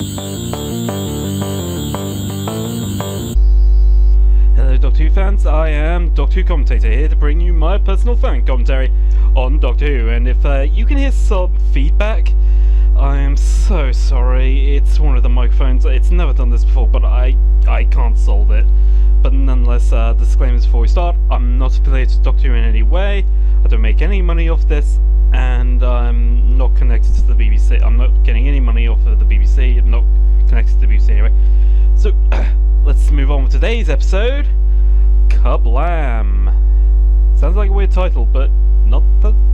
Hello Doctor Who fans, I am Doctor Who Commentator here to bring you my personal fan commentary on Doctor Who, and if you can hear some feedback, I am so sorry. It's one of the microphones. It's never done this before, but I can't solve it. But nonetheless, disclaimers before we start, I'm not affiliated with Doctor Who in any way, I don't make any money off this, and I'm not connected to the BBC. I'm not getting any money off of the BBC, I'm not connected to the BBC anyway. So, let's move on with today's episode, Kerblam. Sounds like a weird title, but not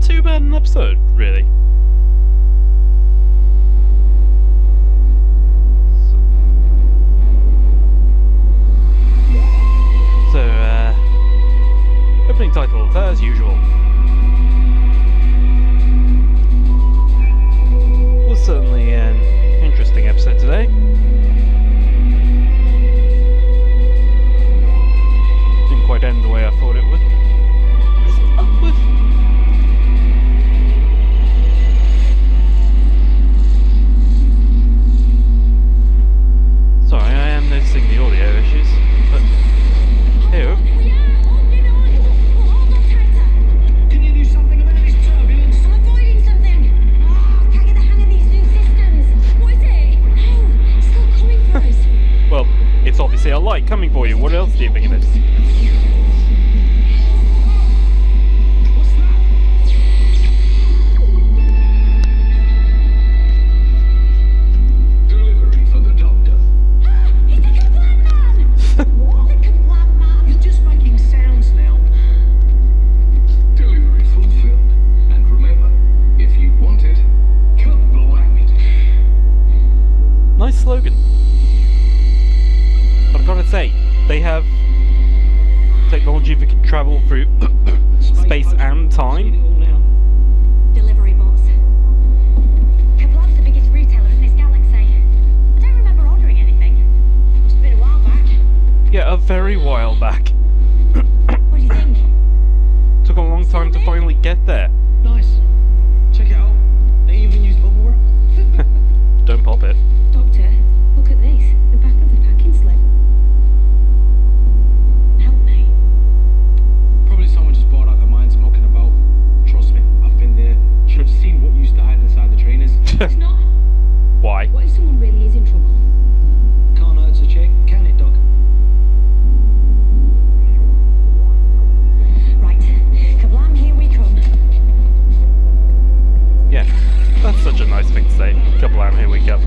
too bad an episode, really. So, opening titles, as usual. Was certainly an interesting episode today. Didn't quite end the way I thought it would. What is it up with? Sorry, I am noticing the audio issues, but hey-o. Can you do something about this turbulence? I'm avoiding something! Oh, can't get the hang of these new systems! What is it? No, it's not coming for us! Well, it's obviously a light coming for you. What else do you think it is? What's that? Delivery for the doctor. It's the Kerblam man! What? The Kerblam man? You're just making sounds now. Delivery fulfilled. And remember, if you want it, kerblam it. Nice slogan. But I've got to say, they have technology that can travel through space and time. Delivery bots. Kerblam's the biggest retailer in this galaxy. I don't remember ordering anything. Must have been a while back. Yeah, a very while back. What do you think? Took a long time to finally get there. Nice. Check it out. They even use bubble wrap. Don't pop it. Doctor, look at this. The back of the packing slip. Help me. Probably someone just bought out the mine smoking about. Trust me, I've been there. Should have seen what used to hide inside the trainers. It's not. Why? What if someone really is in trouble? Can't hurt to check, can it, Doc? Right. Kerblam, here we come. Yeah, that's such a nice thing to say. Kerblam, here we go.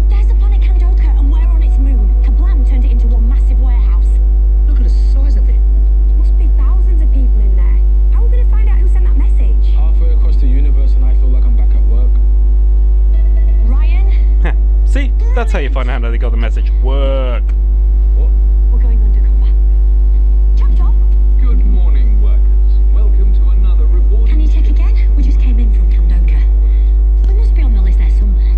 There's the planet Candoka, and we're on its moon. Kerblam turned it into one massive warehouse. Look at the size of it. Must be thousands of people in there. How are we going to find out who sent that message? Halfway across the universe and I feel like I'm back at work. Ryan? Heh. See, that's how you find out how they got the message. Work. What? We're going undercover. Chop chop. Good morning, workers. Welcome to another report. Can you check again? We just came in from Candoka. We must be on the list there somewhere.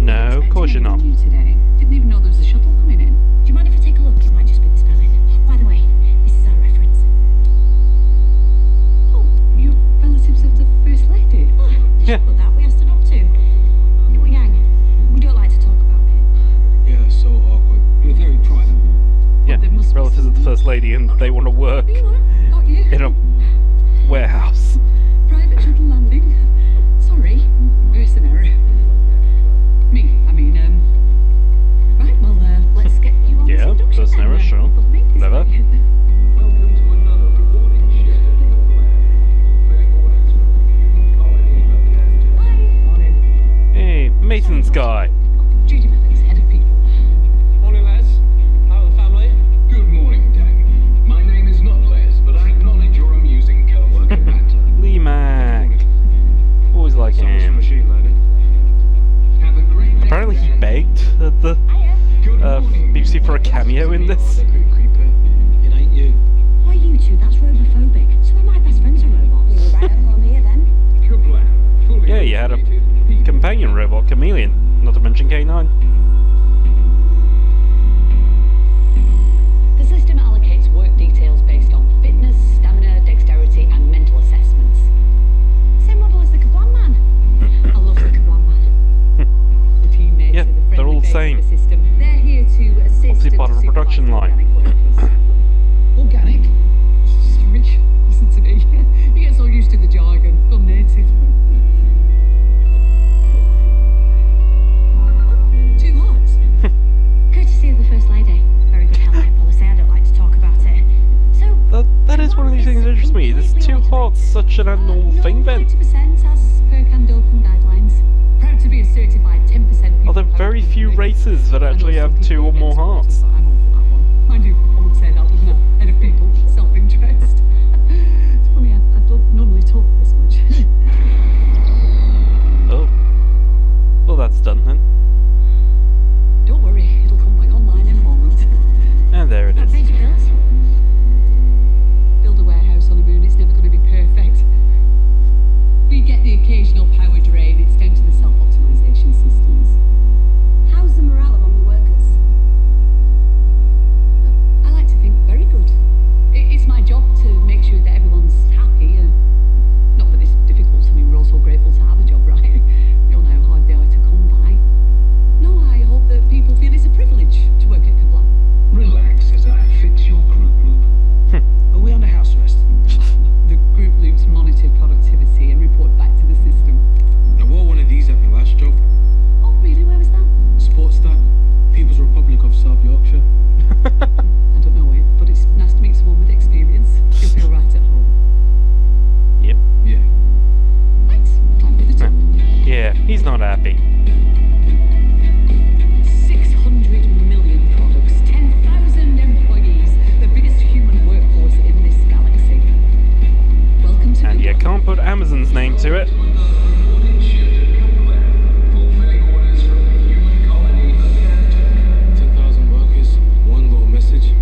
No, of course you're not. You today. Didn't even know there was a shuttle coming in. Do you mind if I take a look? It might just be the spelling. By the way, this is our reference. Oh, you're relatives of the First Lady. Oh, did Yeah. you put that? We asked her not to. Don't we, gang? We don't like to talk about it. Yeah, so awkward. We're very private. Yeah, there must be relatives of the First Lady, and they want to work You are, got you. in a warehouse. Private shuttle landing. Sorry, person error. I mean, right, well, Let's get you on this Yeah, induction person then. error, sure. Lovely. Never. Welcome to another reporting shift at Kerblam. Obeying orders from the human colony of Canton. Morning. Hey, maintenance guy. Judy Mellick's head of people. Morning, lads. How are the family? Good morning, Dan. My name is not Les, but I acknowledge your amusing co-worker banter. Lee Mac. Always like him. Machine learning. Have a great day. Apparently he begged the Good morning, BBC for a cameo in this. It ain't you. Why you two? That's robophobic. Some of my best friends are robots. We were right at home here then. Kerblam. Fully Yeah, you had a automated. companion robot, Chameleon, not to mention K9. such an abnormal thing then? 90% as per Candopen guidelines. Proud to be a certified 10%. Are there very few races that actually have 2 or more hearts? I'm all for that one. Mind you, I would say that, wouldn't I? Head of people, self-interest. It's funny, I don't normally talk this much. Oh. Well, that's done then. Don't worry, it'll come back online in a moment. And there it What is. paid your bills? Build a warehouse on a moon, it's never going to be perfect. We get the occasional power drain, it's down to the self-optimization systems. How's the morale among the workers? I like to think very good. It's my job to make sure that everyone's happy. Not that it's difficult, I mean, we're all so grateful to have a job, right? We all know how hard they are to come by. No, I hope that people feel it's a privilege to work at Kerblam. Relax as I fix your group loop. Are we under house arrest? The group loops monitor productivity and report back to the system. I wore one of these at my last job. Oh, really? Where was that? Sports Stat, People's Republic of South Yorkshire. I don't know it, but it's nice to meet someone with experience. You'll feel right at home. Yep. Yeah. Right, climb to the top. Yeah, he's not happy. 600 million products, 10,000 employees, the biggest human workforce in this galaxy. Welcome to And you Kerblam. can't put Amazon's name to it. Reporting shift at kerblam. Fulfilling orders from the human colony abandoned. 10,000 workers, one little message.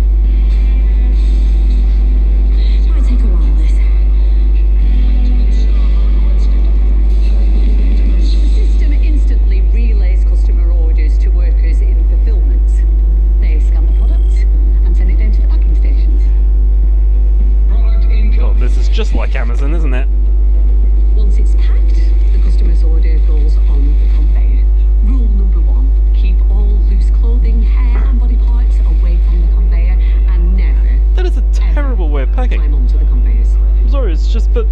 Might take a while, this. The system instantly relays customer orders to workers in fulfillment. They scan the product and send it down to the packing stations. Product Oh, income. this is just like Amazon, isn't it? Once it's packed, the customer's order goes on the conveyor. Rule number 1, keep all loose clothing, hair and body parts away from the conveyor and never That is a terrible way of packing. climb onto the conveyors. I'm sorry, it's just that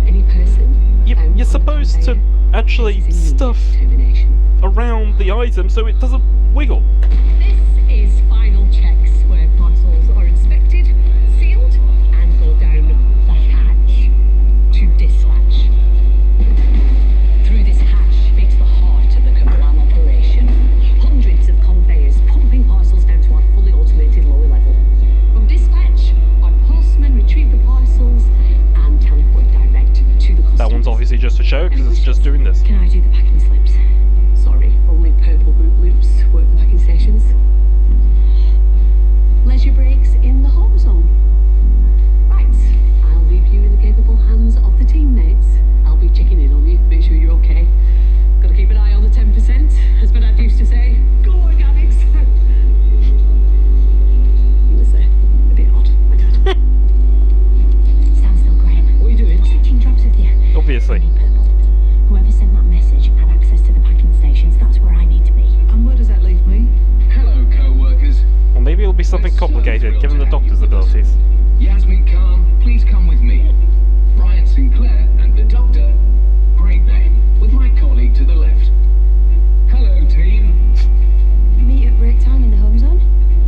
Any person you, found you're on the supposed to conveyor actually faces immediate stuff termination. around the item so it doesn't wiggle. This is final checks where parcels are inspected, sealed, and go down the hatch to dispatch. Through this hatch beats the heart of the Kerblam operation. Hundreds of conveyors pumping parcels down to our fully automated lower level. From dispatch, our postmen retrieve the parcels and teleport direct to the customers. That one's obviously just a show because it's just doing this. Can I do the packing slips? Sorry, only purple group loops work the packing stations. Leisure breaks in the home zone. Right, I'll leave you in the capable hands of the teammates. I'll be checking in on you, make sure you're okay. Gotta keep an eye on the 10%, as my dad used to say. Go organics! He was a bit odd, my dad. Stand still, Graham. What are you doing? Switching jobs with you. Obviously. I need purple. Whoever sent that message had access to the packing stations. That's where I need to be. And where does that leave me? Hello, co-workers. Or maybe it'll be something We're so complicated thrilled given to the have you doctor's with us. abilities. Yasmin Khan, please come with me. Ryan Sinclair and the doctor. Great name. With my colleague to the left. Hello, team. Meet at break time in the home zone?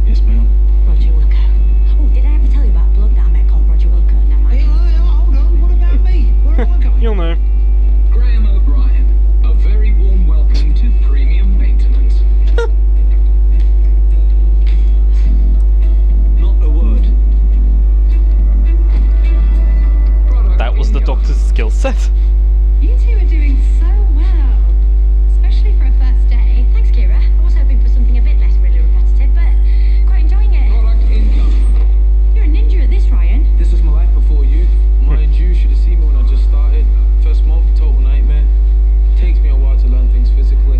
Yes, ma'am. Roger Wilco. Oh, did I ever tell you about a bloke that I met called Roger Wilco? Never mind. Hold on. What about me? Where am I going? You'll know. Graham O'Brien. A very warm welcome to premium maintenance. Not a word. Product That was the income. doctor's skill set. You two are doing so well. Especially for a first day. Thanks, Kira. I was hoping for something a bit less really repetitive, but quite enjoying it. Product income. You're a ninja at this, Ryan. This was my life before you. Mind you, should have seen me when I just started. First month, total nightmare. Takes me a while to learn things physically.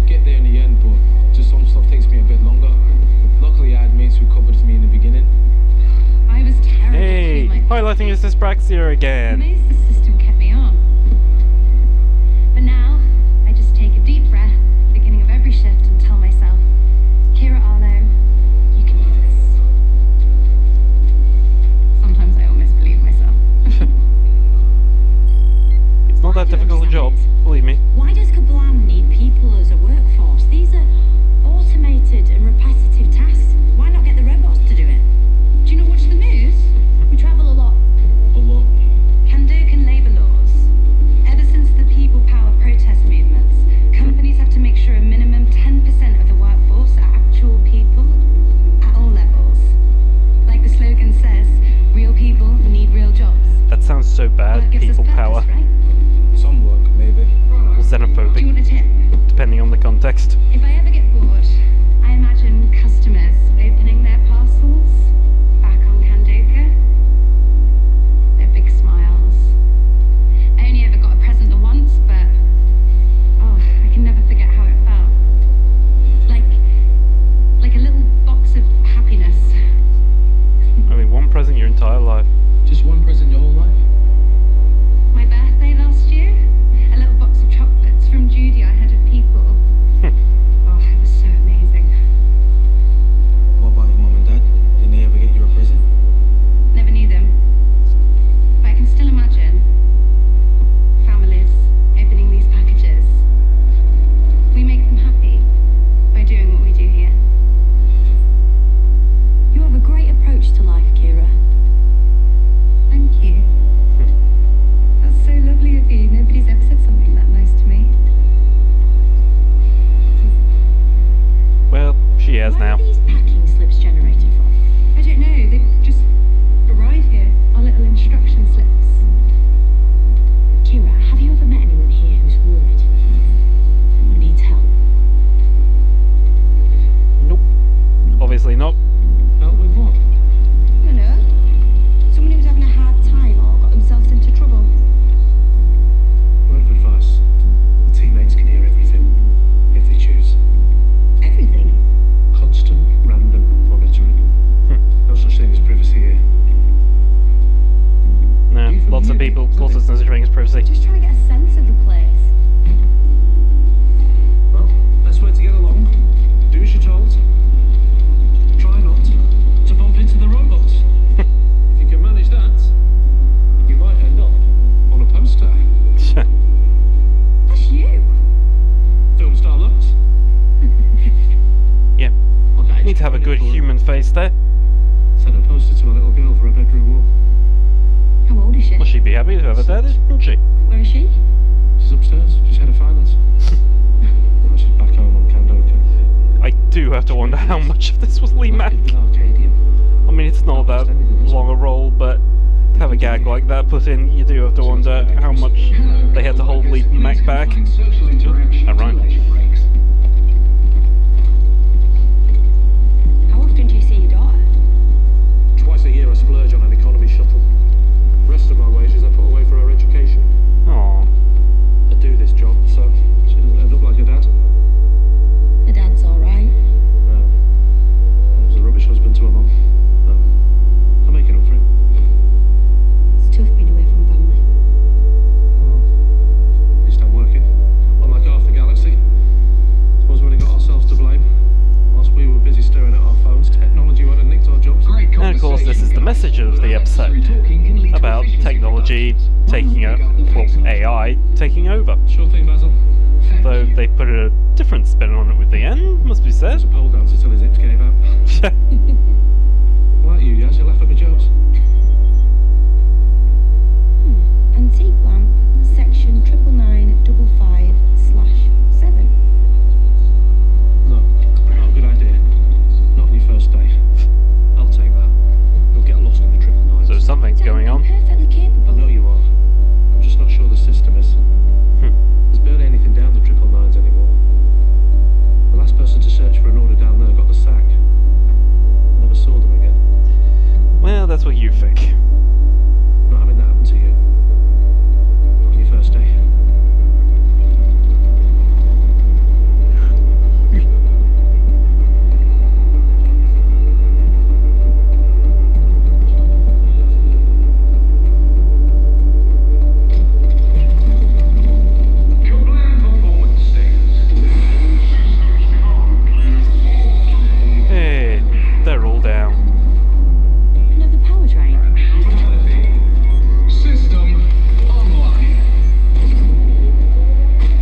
Get there in the end, but just some stuff takes me a bit longer. Luckily, I had mates who covered for me in the beginning. I was terrible. Hey, highlighting his dyspraxia again. Amazed the system kept me on. But now, I just take a deep breath, beginning of every shift, and tell myself, Kira Arlo, you can do this. Sometimes I almost believe myself. It's not that difficult a job, believe me. Why does Kerblam need people as a workforce? These are automated and repetitive tasks. Why not get the robots to do it? Do you not watch the news? We travel a lot. A lot. Can context. If I ever get bored, I imagine customers opening their parcels back on Kandoka. Their big smiles. I only ever got a present the once, but oh, I can never forget how it felt. Like a little box of happiness. Only one present your entire life. Just one present your whole life? My birthday last year, a little box of chocolates from Judy I had at People. Oh, it was so amazing. What about your mum and dad? Didn't they ever get you a present? Never knew them. But I can still imagine families opening these packages. We make them happy by doing what we do here. You have a great approach to life, Kira. Thank you. That's so lovely of you. Nobody's ever said something that nice to me. Well, she has Where now. are these packing slips generated from? I don't know. They just arrive here. Our little instruction slips. Kira, have you ever met anyone here who's worried? Who needs help? Nope. Obviously not. Help with what? I don't know. Someone who's having a hard time or got themselves into trouble. Word of advice. The teammates can hear everything, if they choose. Everything. Constant, random monitoring. No such thing as privacy here. No, You from lots of here? people call this such a thing as privacy. Just trying to get a sense of the place. Well, best way to get along. Do as you're told. Try not to bump into the robots. If you can manage that, you might end up on a poster. That's you. Film star looks. Yeah, Okay. need to have a good human face there. Sent a poster to a little girl for her bedroom wall. How old is she? Well, she'd be happy to have a dad, wouldn't she? Where is she? She's upstairs. She's head of finance. She's back home on Kandoka. I do have to wonder how much of this was Lee Mack. Arcadium. I mean, it's not that long a role, but to have a gag like that put in, you do have to wonder how much they had to hold Lee Mack back. That rhymed. How often do you see your daughter? Twice a year I splurge on an economy shuttle. The rest of my wages I put away for her education. Aww. I do this job, so she doesn't end up like her dad. The dad's alright. Well, I was a rubbish husband to her mum. I'm making up for it. It's tough being away from family. Well, at least I'm working. Unlike half the galaxy. Suppose we only got ourselves to blame. Whilst we were busy staring at our phones, technology went and nicked our jobs. And of course, this is the message of the episode about technology taking over, well, AI taking over. Sure thing, Basil. Though they put a different spin on it with the end, must be said. There's a pole dancer till his hips gave out. Like you, Yaz, you laugh at my jokes. Antique lamp, section 99955/7. No, not a good idea. Not on your first date. I'll take that. You'll get lost in the triple nines. So something's going on. Perfectly I capable. know you are. I'm just not sure the system is. There's barely anything down the triple nines anymore. The last person to search for an order down there got the sack. Never saw them again. Well, that's what you think. Not having that happen to you. Not on your first day. Hey, they're all down. Another power drain. System online.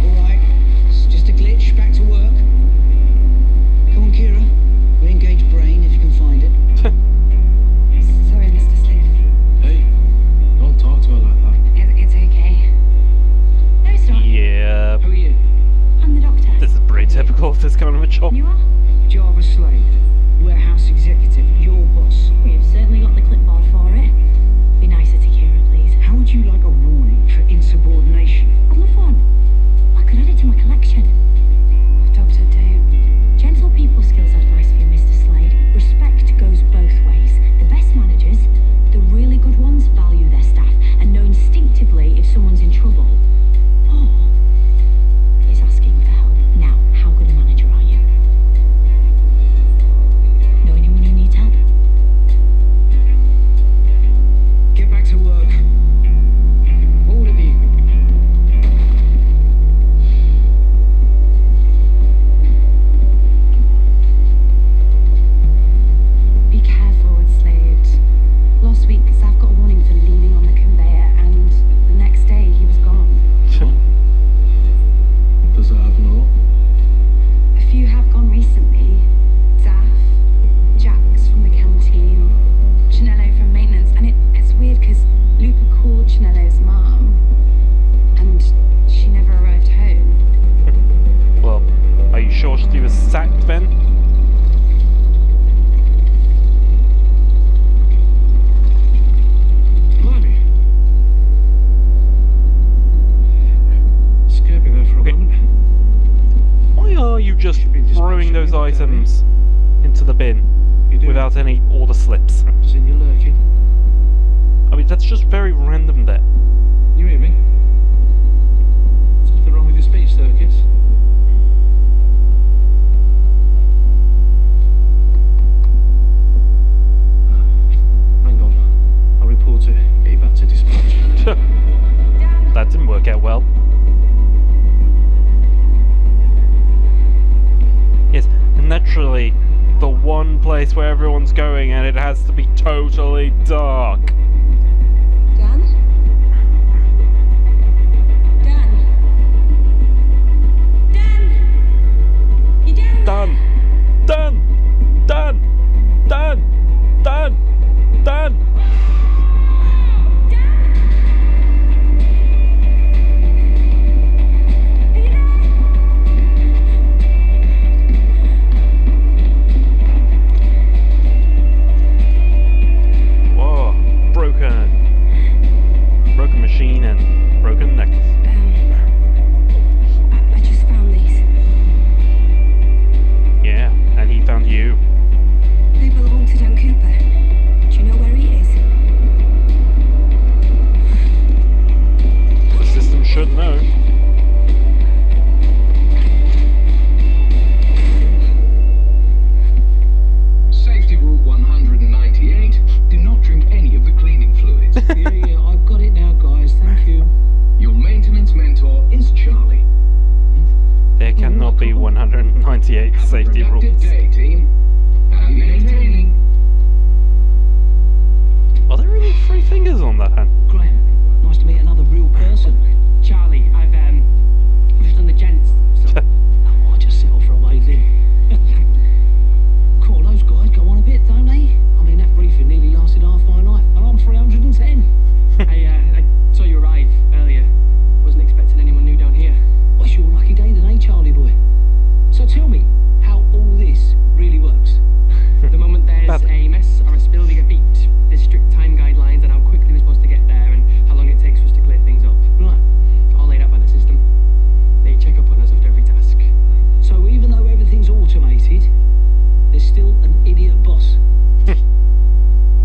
Alright, it's just a glitch, back to work. Come on, Kira. Re-engage brain if you can find it. Sorry, Mr. Sleuth. Hey, don't talk to her like that. It's okay. No, it's not. Yeah, Who are you? I'm the doctor. this is pretty typical of this kind of a job. You are? Java slave. Warehouse executive. Your boss. We've certainly got the clipboard for it. Be nicer to Kira, please. How would you like a warning for insubordination? I'd love one. I could add it to my collection. Of jobs sacked then? Blimey. Scared me there for a moment. Why are you just throwing those items into the bin without any order slips? Raptors in your lurking. I mean, that's just very random there. You hear me? Something wrong with your speech circuits? Hang on. I'll report it. Get you back to dispatch. That didn't work out well. Yes, and naturally, the one place where everyone's going and it has to be totally dark. Dan? Dan? Dan? You down? Done! Done! Done! Done! Done! Done! Whoa, broken machine and broken necklace. I just found these. Yeah, and he found you. They belong to Dan Cooper. Do you know where he is? The system should know. Safety rule 198. Do not drink any of the cleaning fluids. Yeah, I've got it now, guys. Thank you. Your maintenance mentor is Charlie. There cannot be 198 safety Productive rules. day, team. Happy maintaining. Are there really 3 fingers on that hand? Graham, nice to meet another real person. Charlie, I've done the gents, so Oh, I just settle for a wave then. Cool, those guys go on a bit, don't they? I mean, that briefing nearly lasted half my night, and I'm 310. I saw you arrive earlier. Wasn't expecting anyone new down here. What's your lucky day then, eh, Charlie boy? So tell me how all this really works. The moment there's Badly. a mess or a spill, we get beeped. There's strict time guidelines on how quickly we're supposed to get there and how long it takes for us to clear things up. Right. All laid out by the system. They check up on us after every task. So even though everything's automated, there's still an idiot boss.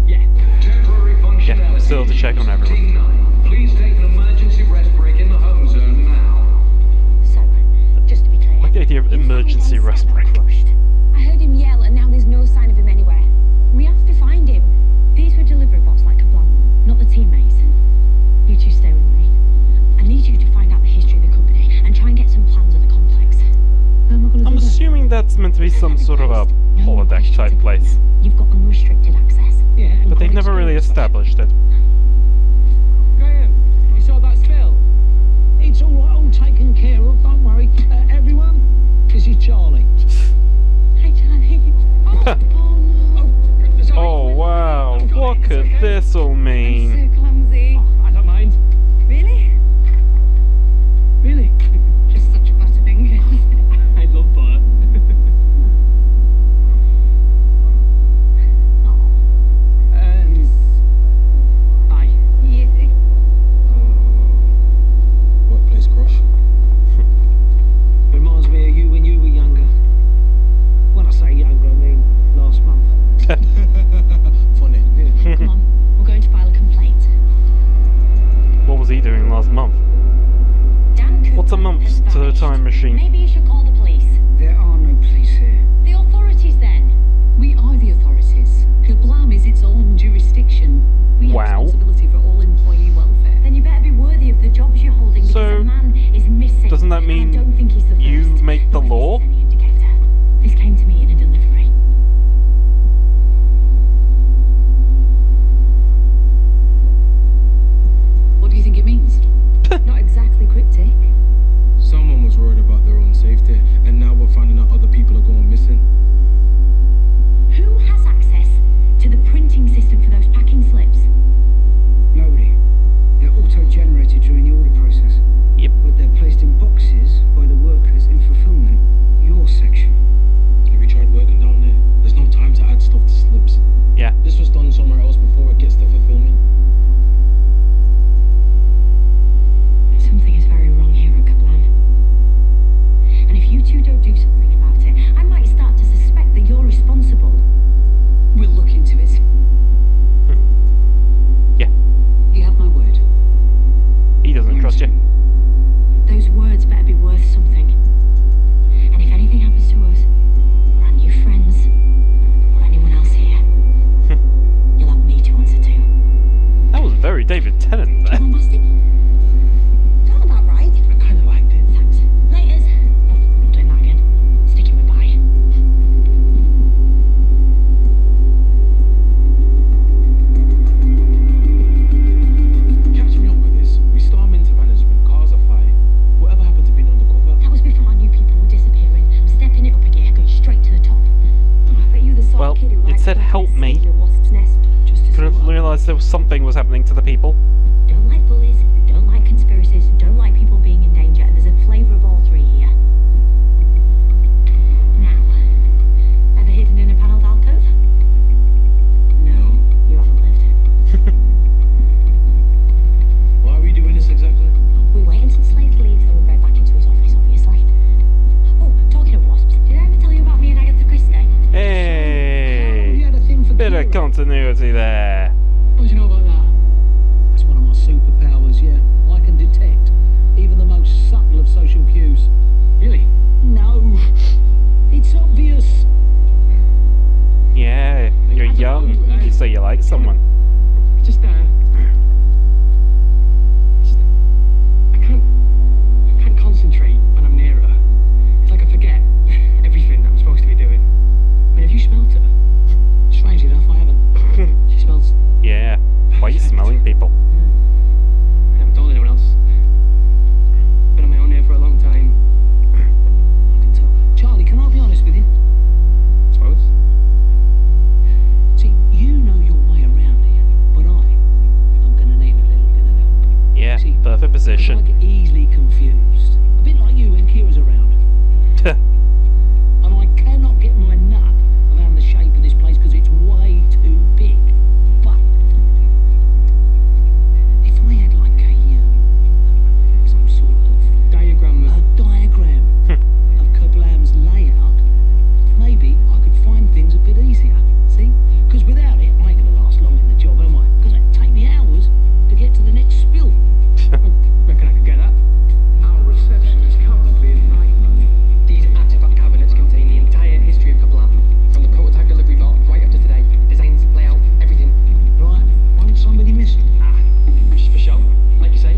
Yeah. Temporary functionality. Yeah, still to check on everyone. Team 9, please take an emergency rest break in the home zone now. So, just to be clear. Like the idea of you found emergency Dan's rest site break. crushed. I heard him yell, and now there's no sign of him anywhere. We have to find him. These were delivery bots like kerblam, not the teammates. You two stay with me. I need you to find out the history of the company and try and get some plans of the complex. How am I going to I'm do that? assuming that's meant to be some sort of a holodeck type place. You've got unrestricted access. Yeah, and But they've quite never really experienced. established it. Graham, you saw that spill? It's all right, all taken care of, don't worry. Everyone, this is Charlie. Hi, Charlie. Oh no. Sorry. Oh wow, what could this all mean? So clumsy. I don't mind. Really? Really? Just such a butterfinger. I love butter. Bye. Workplace crush. Reminds me of you when you were younger. When I say younger, I mean last month. Funny. Come on, we're going to file a complaint. What was he doing last month? Dan Cooper What's a month has to the vanished. time machine? Maybe you should call the police. There are no police here. The authorities then. We are the authorities. Kerblam is its own jurisdiction. We have Wow. responsibility for all employee welfare. Then you better be worthy of the jobs you're holding because So, a man is missing. doesn't that and mean I don't think he's the first. you make the Not if law? this is any indicator. This came to me in a delivery. What do you think it means? Not exactly cryptic. Someone was worried about their own safety, and now we're finding out other people are going missing. Who has access to the printing system for those packing slips? Nobody. They're auto-generated during the order process. Yep. But they're placed in boxes by the workers in fulfillment. Your something was happening to the people. Don't like bullies, don't like conspiracies, don't like people being in danger, and there's a flavour of all three here. Now, ever hidden in a panelled alcove? No, you haven't lived. Why are we doing this exactly? We wait until Slade leaves, then we break back into his office, obviously. Oh, talking of wasps, did I ever tell you about me and Agatha Christie? Hey, You had a thing for bit of Kira. continuity there. What do you know about that? That's one of my superpowers, yeah. I can detect even the most subtle of social cues. Really? No, it's obvious. Yeah, you're I don't young. know, You say you like someone. Just I can't concentrate when I'm near her. It's like I forget everything that I'm supposed to be doing. I mean, have you smelt her? Strange enough, I haven't. She smells. Yeah. Why are you smelling people? I haven't told anyone else. Been on my own here for a long time. I can tell. Charlie, can I be honest with you? I suppose. See, you know your way around here, but I'm gonna need a little bit of help. Yeah, See, perfect 'cause I position. get easily confused. A bit like you when Kira's around. And I cannot get my nut around the shape of this place because it's way too big. But if I had like some sort of Diagram of. diagram of Kerblam's layout, maybe I could find things a bit easier. See? Because without it, I ain't gonna last long in the job, am I? Because it'd take me hours to get to the next spill. Reckon I could get that. Our reception is currently in night mode. These artifact cabinets contain the entire history of Kerblam, from the prototype delivery bot right up to today. Designs, layout, everything. Right? Won't somebody miss it? Just for show, like you say.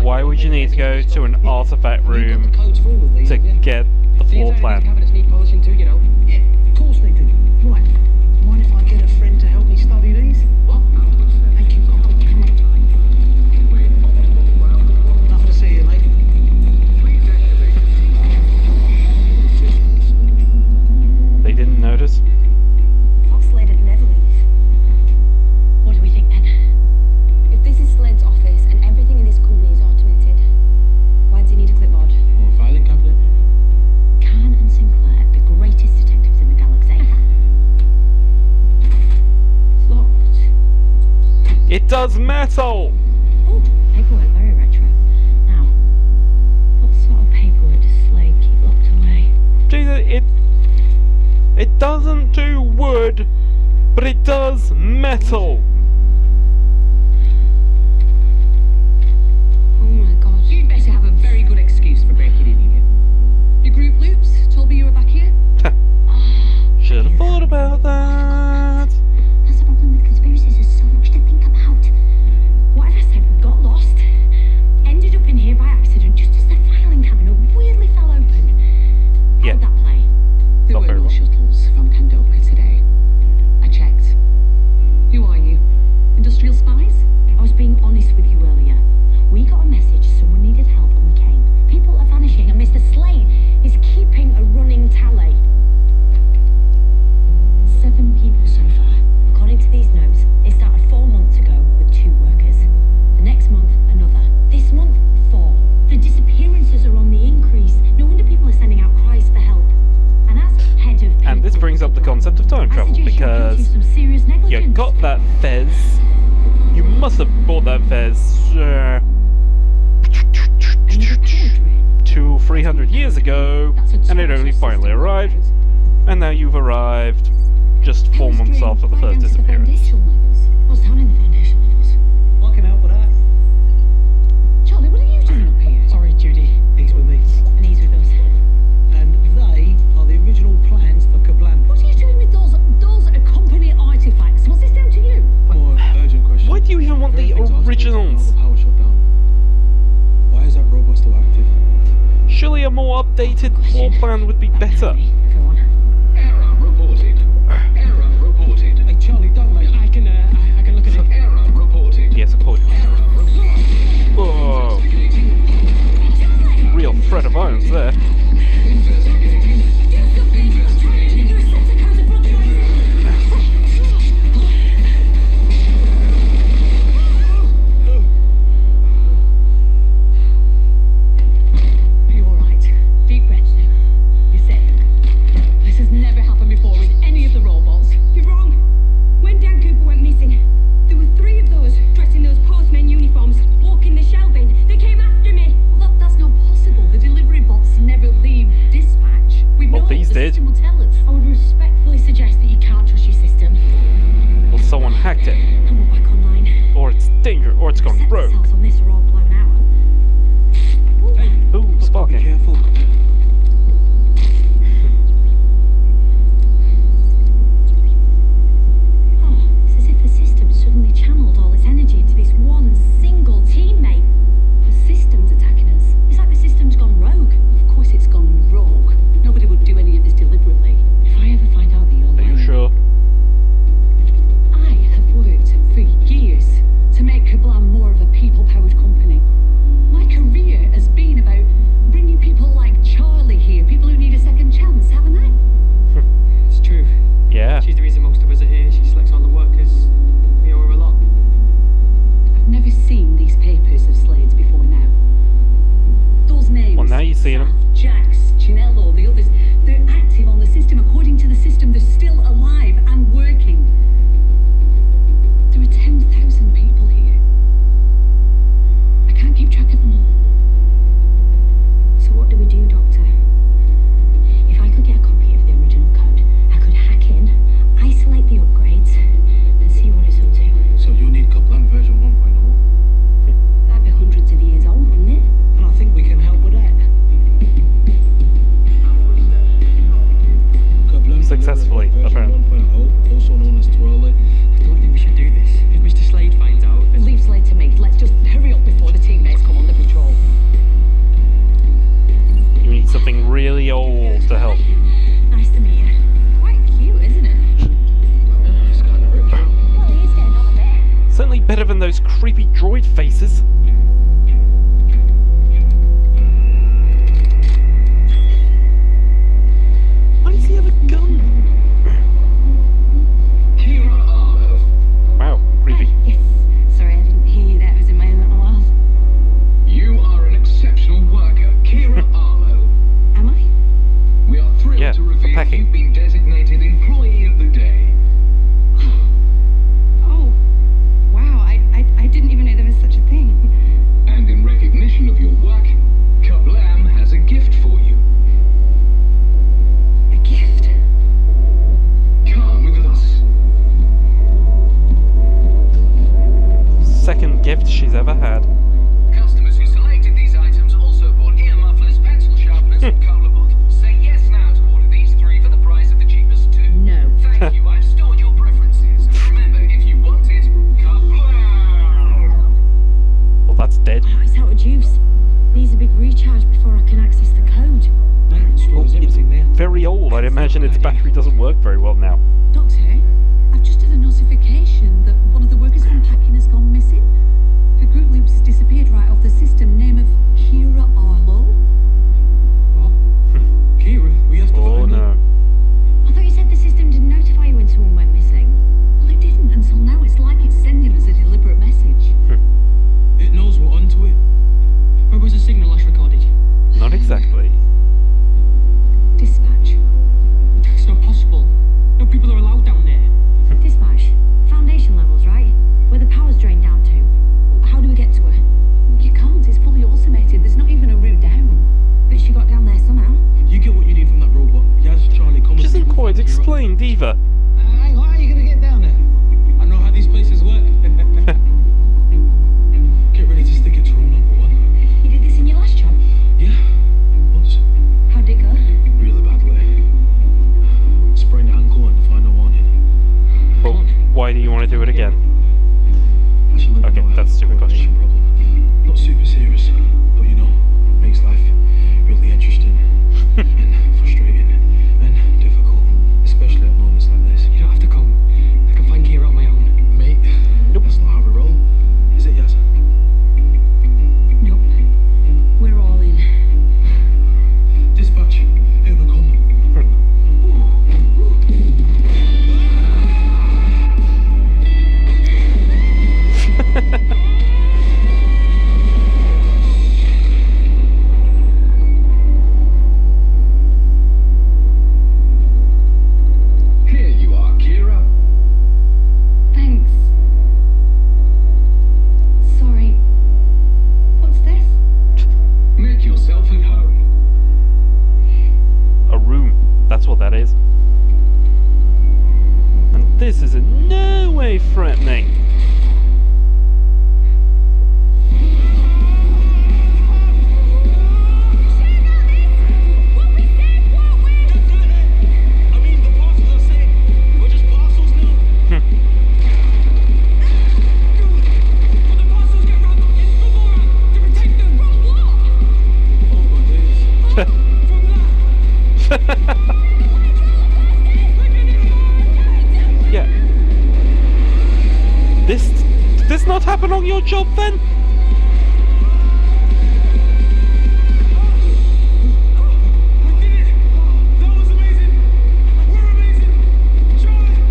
Why would you need to go to an artifact You've got room the codes for all of these, to have you? get the The floor entire these plan? cabinets need polishing too, you know. Yeah, of course they do. Right. Mind if I get a friend to help me study these? What? Thank you. Come on. Nothing to see here, mate. Please activate. They didn't notice. Thought Slade would never leave. What do we think then? If this is Slade's office and everything in this company is automated, why does he need a clipboard? Or a filing cabinet? Khan and Sinclair, the greatest detectives in the galaxy. Locked. It does metal! Oh, paperwork, very retro. Now, what sort of paperwork does Slade keep locked away? Jesus, it doesn't do wood, but it does metal. Oh my god. You'd better have a very good excuse for breaking in here. Your group loops told me you were back here. Should have thought about that. That's the problem with conspiracies, there's so much to think about. What if I said we got lost, ended up in here by accident, just as the filing cabinet weirdly fell open? How Yeah. would that play? There Not were very no well. shuttles from Kandoka today. I checked. Who are you? Industrial spies? I was being honest with you earlier. We got a message someone needed help and we came. People are vanishing and Mr. Slade is keeping a running tally. 7 people so far. According to these notes, it started 4 months ago with 2 workers. The next month, another. This month, 4. The disappearances are on the increase. No wonder people are sending out cries for help. And as head of And this people brings up the at concept of time I travel, suggest you're guilty of because some serious you negligence. got that fez. You must have bought that fez And you're cauldron. 200-300 years ago, That's a and it torture only finally system. arrived, and now you've arrived just 4 months Chemistry after the right first down to the disappearance. foundation levels. What's down in the foundation levels? I can help with that. Charlie, what are you doing up here? Sorry, Judy. He's with me. And he's with us. And they are the original plans for Kerblam. What are you doing with those company artifacts? Was this down to you? More urgent question. Why do you even want the Everything's automated originals? and all the power shut down. Why is that robot still active? Surely a more updated floor plan would be better. Everyone. Error reported. Error reported. Hey, Charlie, don't make I can look at it. Error reported. Yes, of course. Error reported. Oh, Investigating. real threat of irons there. Investigating. Investigating. just the did. system will tell us. I would respectfully suggest that you can't trust your system. Well, someone hacked it. And we're back online. Or it's dangerous, or it's gone Reset rogue. cells on this are all blown out. Ooh, Be sparking. careful. Oh, it's as if the system suddenly channeled all its energy into this one single teammate. The system's attacking us. It's like the system's gone rogue. Of course it's gone rogue. Nobody would do any of this deliberately. If I ever find out that you're Are you lying, sure? I have worked for years to make Kerblam more of a people-powered company. My career has been about bringing people like Charlie here, people who need a second chance, haven't I? It's true. Yeah. She's the reason most of us are here. She selects all the workers. We owe her a lot. I've never seen these papers of Slade's before now. Those names. Well, now you've seen 'em. Jax, Chinello, the others. They're active on the system. According to the system, they're still alive and working. There are 10,000 people here. I can't keep track of them all. So what do we do, Doctor? If I could get a copy of the original code, I could hack in, isolate the upgrades, and see what it's up to. So you need kerblam version 1.0. That'd be hundreds of years old, wouldn't it? And I think we can help with that. Kerblam Successfully, version apparently. 1.0, also known as Twirly. I don't think we should do this. If Mr. Slade finds out, then Leave Slade to me. Let's just hurry up before the teammates come on the patrol. You need something really old to help. Nice to meet you. Quite cute, isn't it? It's kind of rich. Well, he's getting on a bit. Certainly better than those creepy droid faces. Why does he have a gun? Kira Arlo. Wow, creepy. Yes. Sorry, I didn't hear you there. I was in my own little world. You are an exceptional worker, Kira Arlo. Am I? We are thrilled Yeah, to for reveal packing. you've been designated Employee of the Day. Oh. Wow, I didn't even know there was such a thing. And in recognition of your work, Kerblam has a gift for you. A gift. Come with us. Second gift she's ever had. Customers who selected these items also bought ear mufflers, pencil sharpeners, and cola bottles. Say yes now to order these 3 for the price of the cheapest 2. No. Thank you, I've stored your preferences. Remember, if you want it, Kerblam! Well, that's dead. Oh, it's out of juice. Needs a big recharge before I can access the code. Maintenance stores, everything there. Very old. I'd imagine its battery doesn't work very well now. Doctor, I've just had a notification that one of the workers from packing has gone missing. Her group loop's disappeared right off the system. Name of Kira Arlo. What? Kira, we have to Oh find her. no. I thought you said the system didn't notify you when someone went missing. Well, it didn't until now. It's like it's sending us a deliberate message. It knows we're onto it. where was the signal last recorded? Not exactly. Dispatch. It's not possible. No people are allowed down there. Dispatch. Foundation levels, right? Where the power's drained down to. How do we get to her? You can't. It's fully automated. There's not even a route down. But she got down there somehow. You get what you need from that robot. Yaz, Charlie, come Which and isn't see quite Kira. explained either. Hang on, how are you gonna get down there? I know how these places work. Get ready to stick it to rule number 1. You did this in your last job? Yeah, once. How'd it go? Really badly. Sprained ankle and final warning. Well, why do you want to do it again? I should let you Okay, know I have that's a stupid coordination problem. Not super serious, but you know, makes life really interesting and frustrating and difficult, especially at moments like this. You don't have to come. I can find Kira on my own. Mate, Nope. that's not how we roll. Is it, Yaz? Nope. We're all in. Dispatch, here we come. That's what that is. And this is in no way threatening. Yeah. Did this not happen on your job then?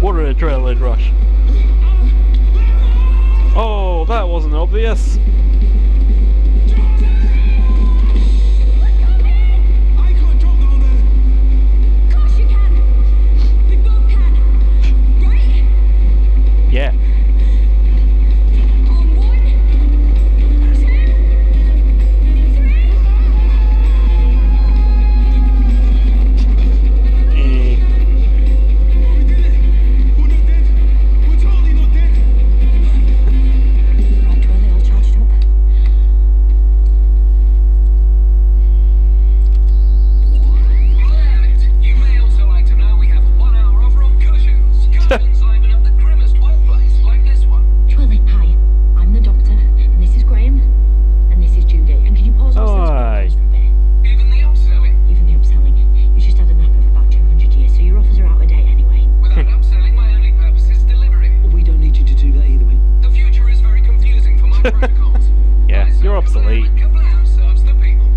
What an adrenaline rush. Oh, that wasn't obvious. Yeah. Yeah, you're obsolete.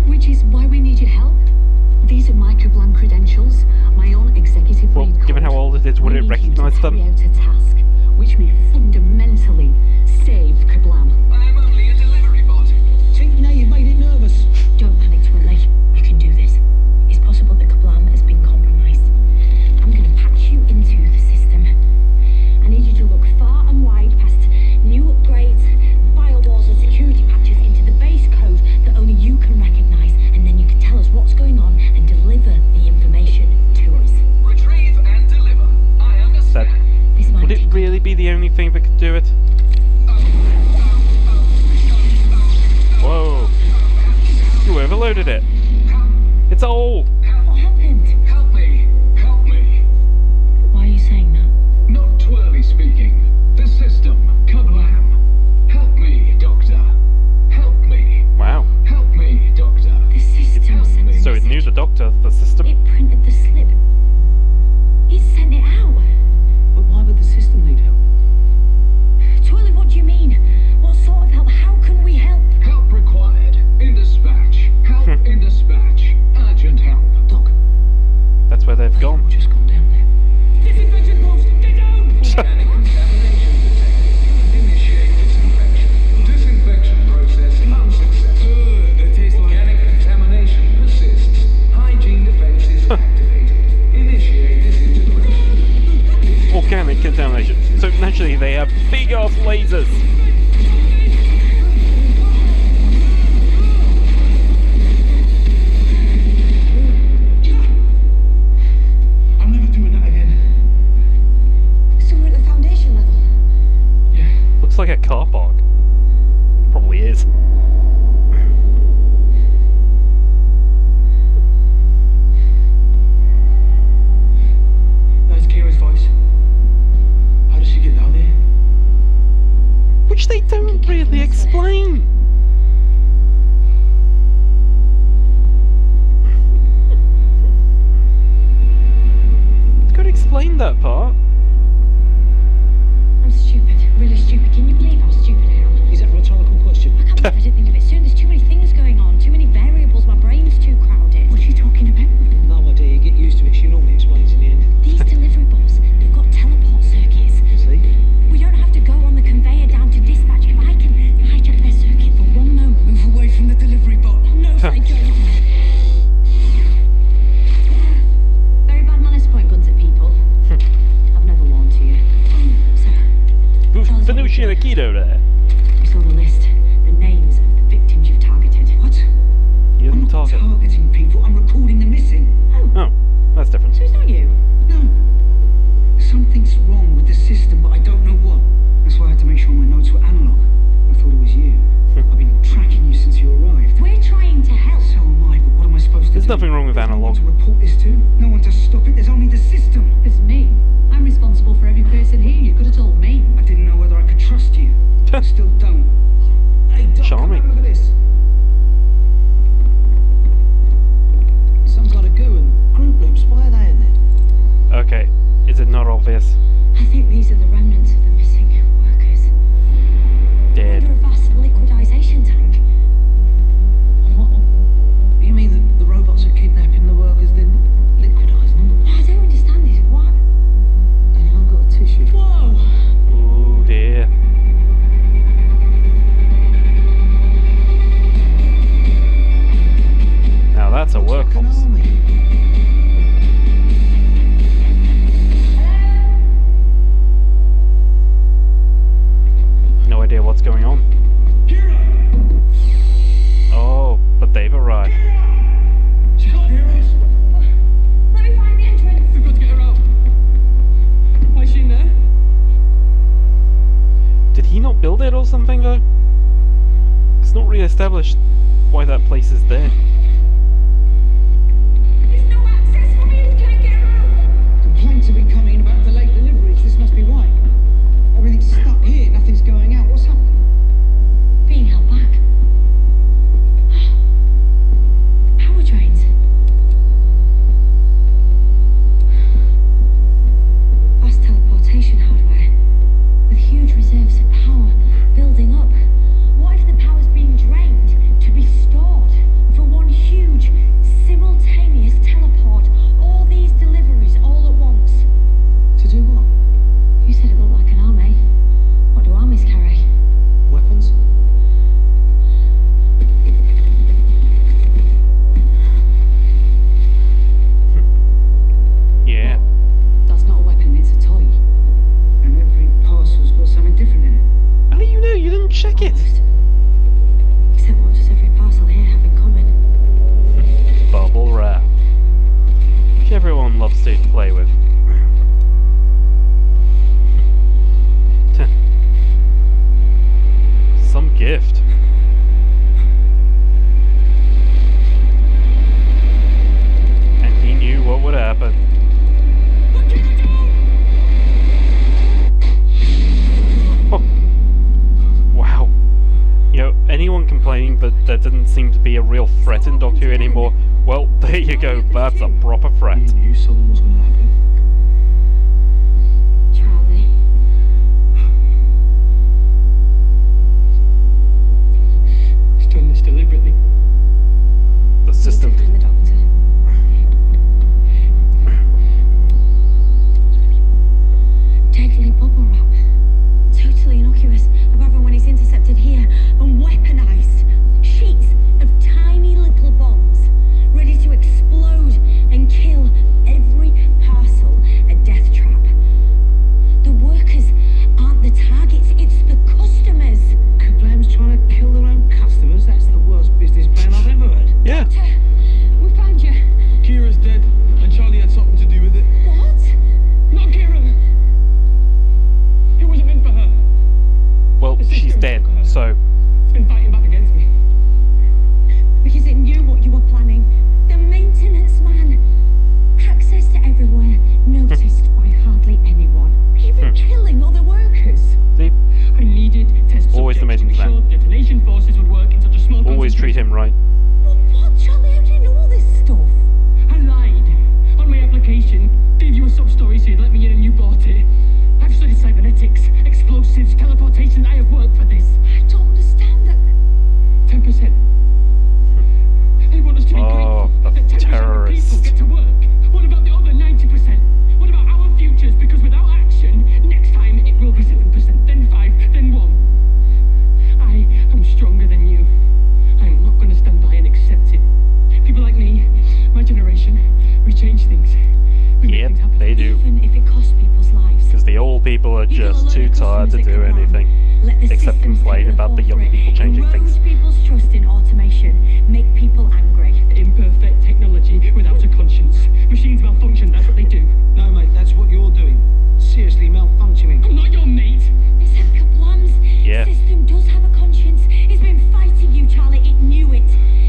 Which is why we need your help. These are my kerblam credentials, my own executive Well, lead given how code. old it is, would We it need you to recognise them? carry out a task, which may fundamentally save kerblam. I'm only a delivery bot. See, now you've made it nervous. Don't panic, Twirly. You can do this. It's possible that kerblam has been compromised. I'm going to patch you into the system. I need you to look far and wide past new upgrades, firewalls and security patches into the base code that only you can recognise, and then you can tell us what's going on and deliver the information to us. Retrieve and deliver. I understand. This might Would it take really be the only thing that could do it? Whoa. You overloaded it. It's old. What happened? Help me. Help me. Why are you saying that? Not Twirly speaking. The system. Kerblam. Help me, Doctor. Help me. Wow. Help me, Doctor. The system sent a So it knew message. the doctor, the system. It printed the slip. It sent it out. But why would the system need help? Twirly, what do you mean? What sort of help? How can we help? Help required. In dispatch. Help in dispatch. Urgent help. Doc, That's where they've they've gone. all just gone down there. Disinfection post, get down! Organic contamination detected. Initiate disinfection. Disinfection process unsuccessful. It tastes like... Organic contamination persists. Hygiene defenses activated. Initiate disintegration. Organic contamination. So naturally they have big ass lasers. I'm never doing that again. So we're at the foundation level. Yeah. Looks like a car park. Probably is. That's Kira's voice. How does she get down there? Which they don't really explain. Could explain that part. I'm stupid. Really stupid. Can you believe how stupid I am? Is that a rhetorical question? I can't believe I didn't think of it soon. There's too many things going on. Too many variables. My brain's too crowded. What are you talking about? No idea. You get used to it. She normally explains in the end. These delivery bots, they've got teleport circuits. See? We don't have to go on the conveyor down to dispatch. If I can hijack their circuit for 1 moment. Move away from the delivery bot. No, thank you. Very bad manners to point guns at people. I've never warned to you. So, tell us what Venusian you've done. Aikido there. We saw the list, the names of the victims you've targeted. What? You I'm didn't not target. targeting people. I'm recording the missing. Oh, that's different. So it's not you. There's nothing wrong with There's no one analog. to report this to. No one to stop it. There's only the system. It's me. I'm responsible for every person here. You could have told me. I didn't know whether I could trust you. I still don't. Hey, Doc, Charming. come over look at this. Some kind of goo and group loops. Why are they in there? Okay, is it not obvious? I think these are the remnants of the missing workers. Dead. Under a vast liquidization tank. What? You mean that the robots are kidnapping the workers, then liquidizing them? I don't understand this. What? Anyone got a tissue? Whoa! Oh dear. Now that's a Looks like an workforce. army. No idea what's going on. Oh, but they've arrived. She can't hear us. Let me find the entrance. We've got to get her out. Why is she in there? Did he not build it or something though? It's not really established why that place is there. There's no access for me. We can't get her out. Complaints have been coming in about delayed deliveries. This must be why. Everything's stuck here. Nothing's going out. What's happening? Being held back. Power drains. Vast teleportation hardware with huge reserves of power building up. What if the power's being drained to be stored for one huge simultaneous teleport? All these deliveries all at once. To do what? You said it looked like an army. What do armies carry? Weapons? Yeah. That's not a weapon, it's a toy. And every parcel's got something different in it. How do you know? You didn't check it. Almost. Except what does every parcel here have in common? Bubble wrap. Which everyone loves to play with. Some gift. And he knew what would happen. What can I do? Oh. Wow. You know, anyone complaining that there didn't seem to be a real threat in Doctor Who anymore, well, there you go, that's a proper threat. You knew something was going to happen. Charlie. He's done this deliberately. The system. Find the doctor. Deadly bubble wrap. Totally innocuous, apart from when it's intercepted here and weaponized. Sheets of tiny little bombs, ready to explode and kill every parcel. A death trap. The workers aren't the targets, it's the customers. Kerblam's trying to kill their own customers. That's the worst business plan I've ever heard. Yeah. We found you. Kira's dead, and Charlie had something to do with it. What? Not Kira! It wasn't meant for her. Well, The she's system dead, took her. so It's been fighting back against me. Because it knew what you were planning. The maintenance man. Access to everywhere, noticed by hardly anyone. Even killing other workers. see, I needed test Always the subjects to maintenance ensure man. detonation forces would work in such a small always treat him right. What, Charlie? How do you know all this stuff? I lied. On my application, gave you a sub-story so you'd let me in and you bought it. I've studied cybernetics, explosives, teleportation. I have worked for this. I don't understand that. 10%. They want us to be Oh, grateful the that 10% of terrorists. people get to work. What about the other 90%? What about our futures? Because without action, next time it will be 7%, then 5, then 1. I am stronger than you. I'm not going to stand by and accept it. People like me, my generation, we change things. We make Yep, things happen. they do. Even if it costs people's lives. Because the old people are People just alone too are tired to customers do that come anything. on. Let the except systems complain take about the young fall for it. people changing Erode things. people's trust in automation. Make people angry. Imperfect technology without a conscience. Machines malfunction, that's what they do. No, mate, that's what you're doing. Seriously malfunctioning. I'm not your mate. Except Kerblam's Yeah. system does have a conscience. It's been fighting you, Charlie. It knew it.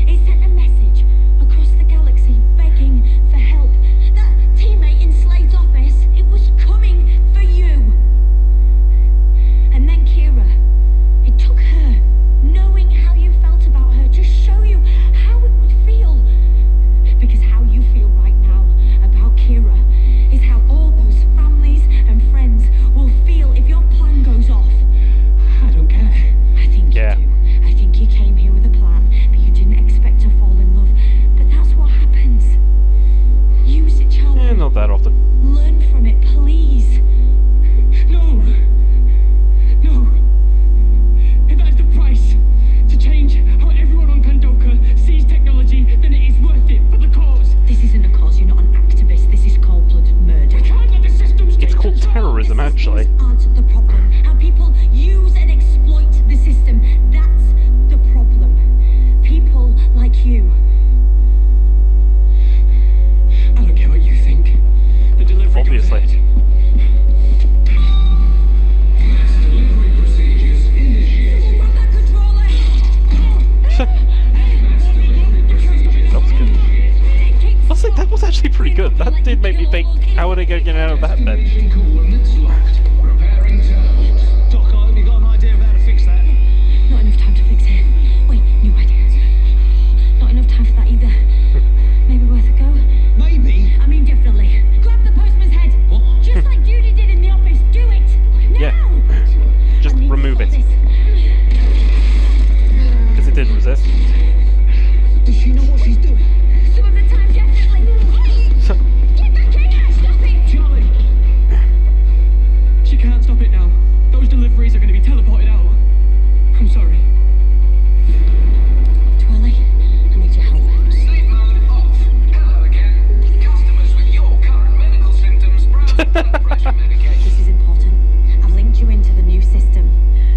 It sent a message across the galaxy actually pretty good. That did make me think, how are they going to get out of that then? Coordinates locked. Preparing teleport. Doc, have you got an idea of how to fix that? Not enough time to fix it. Wait, new idea. Not enough time for that either. Maybe worth a go? Maybe. I mean, definitely. Grab the postman's head. What? Just like Judy did in the office. Do it. Now. Yeah. Just I need to remove stop it. this. Because it did resist. Does she know what she's doing? Some of the time, definitely. Get back in here! Stop it! Charlie! She can't stop it now. Those deliveries are going to be teleported out. I'm sorry. Twirly, I need your help. Sleep mode off. Hello again. Customers with your current medical symptoms browse blood pressure medication. This is important. I've linked you into the new system,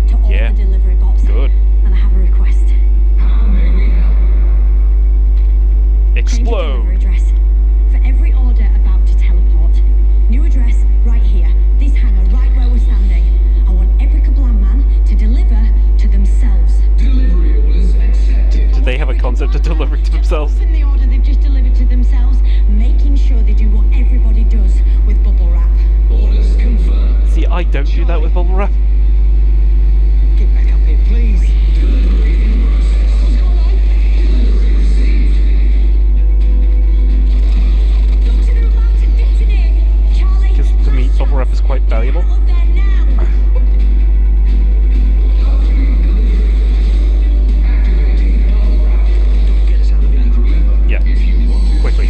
to all Yeah. the delivery bots. Good. And I have a request. How may we help? Change your delivery Explode. address. For every order about to teleport. New address right here. This hangar right where we're standing. I want every Kerblam man to deliver to themselves. Delivery orders accepted. Do they have a concept of delivering to themselves? Open the order they've just delivered to themselves, making sure they do what everybody does with bubble wrap. Orders confirmed. See, I don't do that with bubble wrap. Get back up here, please. Delivery in process. What's going on? Delivery received. Doctor, they're about to detonate. Charlie, Because to me, bubble wrap is quite valuable. out of there now. Activating bubble wrap. Get us out of here. Yeah, If you want to quickly.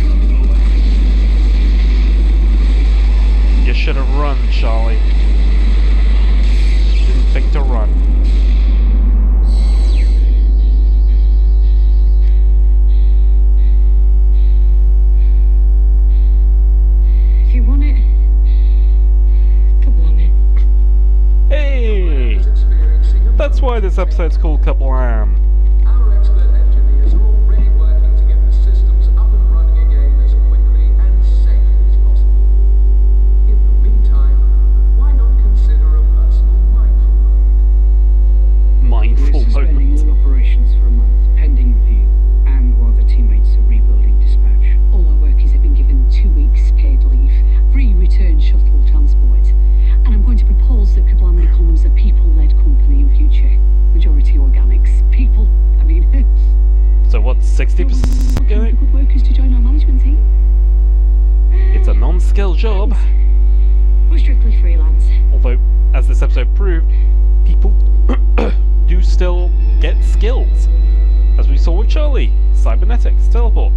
You should have run, Charlie. Didn't think to run. If you want it, Kerblam it. Hey! experiencing a That's why this episode's called Kerblam. Our expert engineers are already working to get the systems up and running again as quickly and safely as possible. In the meantime, why not consider a personal mindful moment? Mindful We're suspending moment. all operations for a month, pending review, and while the teammates are rebuilding dispatch. All our workers have been given 2 weeks paid leave, free return shuttle transport, and I'm going to propose that Kerblam becomes a people-led company in future. Majority organics. People, I mean, So what's 60% looking for going? good workers to join our management team. It's a non-skill job. We're strictly freelance. Although, as this episode proved, people do still get skills. As we saw with Charlie. Cybernetics, teleport.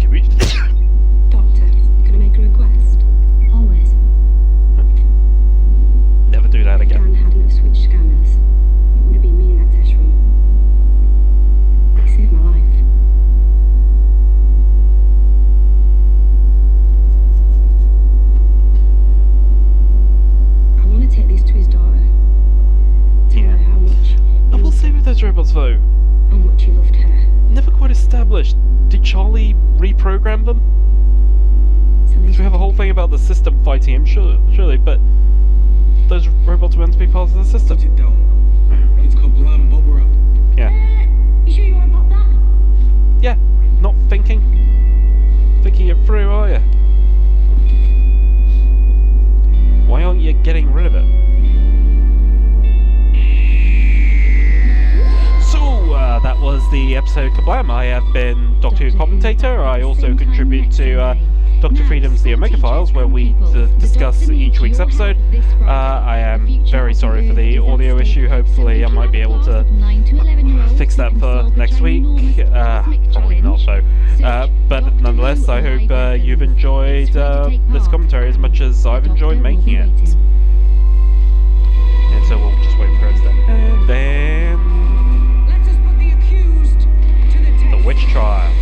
Can we... Doctor, can I make a request? Always. Never do that again. Dan hadn't have switched scanners. It would have been me in that test room. It saved my life. I want to take this to his daughter. Tell Yeah. her how much I will say with those robots though, how much you loved her. never quite established. Did Charlie reprogram them? So Because leave we have a whole thing about the system fighting him, surely, but those robots were meant to be part of the system. Put it down. It's Kerblam bubble wrap. Yeah. You sure you want about that? Yeah, not thinking it through, are you? Why aren't you getting rid of it? So, that was the episode Kerblam. I have been Doctor Who commentator. I also contribute to Dr. Freedom's The Omega Files, where we discuss each week's episode. I am very sorry for the audio issue. Hopefully I might be able to fix that for next week. Probably not though. But nonetheless, I hope you've enjoyed this commentary as much as I've enjoyed making it. And so we'll just wait for credits then. And then... Let us put the accused to the test. The Witch Trial.